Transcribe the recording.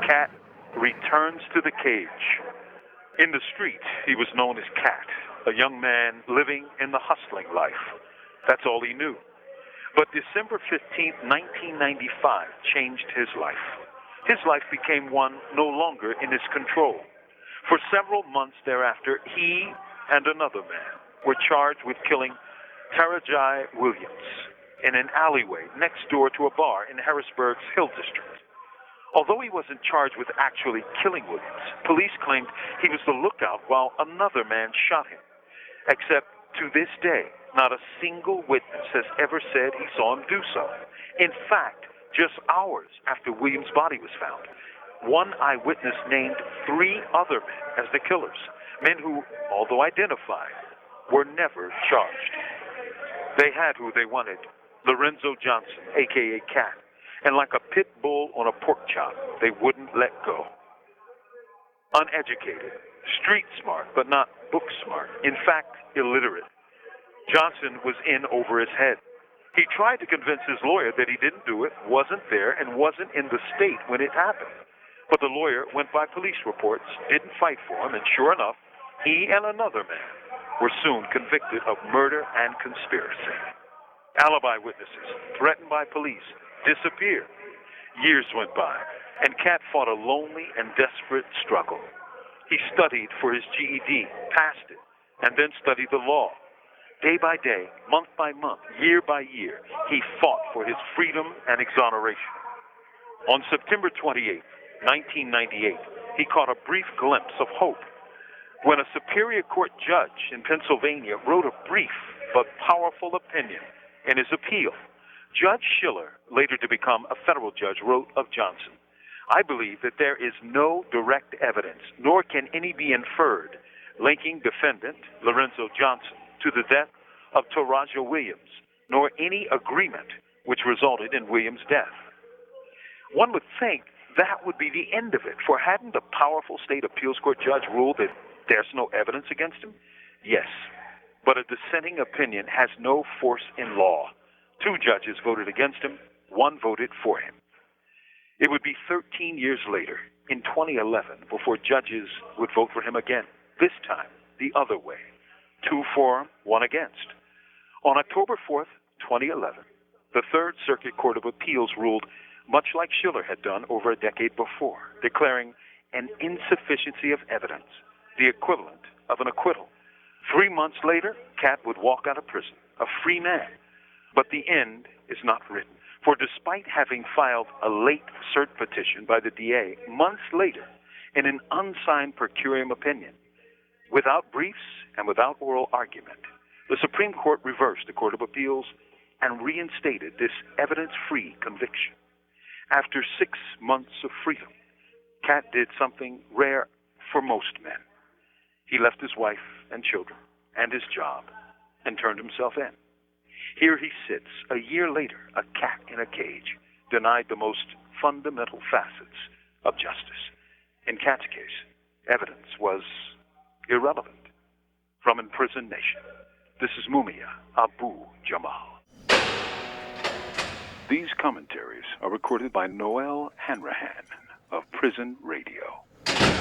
Cat returns to the cage. In the street, he was known as Cat, a young man living in the hustling life. That's all he knew. But December 15th, 1995 changed his life. His life became one no longer in his control. For several months thereafter, he and another man were charged with killing Tarajai Williams in an alleyway next door to a bar in Harrisburg's Hill District. Although he wasn't charged with actually killing Williams, police claimed he was the lookout while another man shot him. Except to this day, not a single witness has ever said he saw him do so. In fact, just hours after Williams' body was found, one eyewitness named 3 other men as the killers, men who, although identified, were never charged. They had who they wanted, Lorenzo Johnson, a.k.a. Cat, and like a pit bull on a pork chop, they wouldn't let go. Uneducated, street smart, but not book smart, in fact, illiterate, Johnson was in over his head. He tried to convince his lawyer that he didn't do it, wasn't there, and wasn't in the state when it happened. But the lawyer went by police reports, didn't fight for him, and sure enough, he and another man were soon convicted of murder and conspiracy. Alibi witnesses, threatened by police, disappeared. Years went by, and Cat fought a lonely and desperate struggle. He studied for his GED, passed it, and then studied the law. Day by day, month by month, year by year, he fought for his freedom and exoneration. On September 28, 1998, he caught a brief glimpse of hope when a Superior Court judge in Pennsylvania wrote a brief but powerful opinion in his appeal. Judge Schiller, later to become a federal judge, wrote of Johnson, "I believe that there is no direct evidence, nor can any be inferred, linking defendant Lorenzo Johnson to the death of Taraja Williams, nor any agreement which resulted in Williams' death." One would think that would be the end of it, for hadn't the powerful state appeals court judge ruled that there's no evidence against him? Yes, but a dissenting opinion has no force in law. 2 judges voted against him, 1 voted for him. It would be 13 years later, in 2011, before judges would vote for him again, this time the other way. 2 for him, 1 against. On October 4th, 2011, the Third Circuit Court of Appeals ruled much like Schiller had done over a decade before, declaring an insufficiency of evidence, the equivalent of an acquittal. 3 months later, Cat would walk out of prison, a free man. But the end is not written, for despite having filed a late cert petition by the DA months later in an unsigned per curiam opinion, without briefs and without oral argument, the Supreme Court reversed the Court of Appeals and reinstated this evidence-free conviction. After 6 months of freedom, Cat did something rare for most men. He left his wife and children and his job and turned himself in. Here he sits, a year later, a cat in a cage, denied the most fundamental facets of justice. In Cat's case, evidence was irrelevant. From Imprisoned Nation, this is Mumia Abu-Jamal. These commentaries are recorded by Noelle Hanrahan of Prison Radio.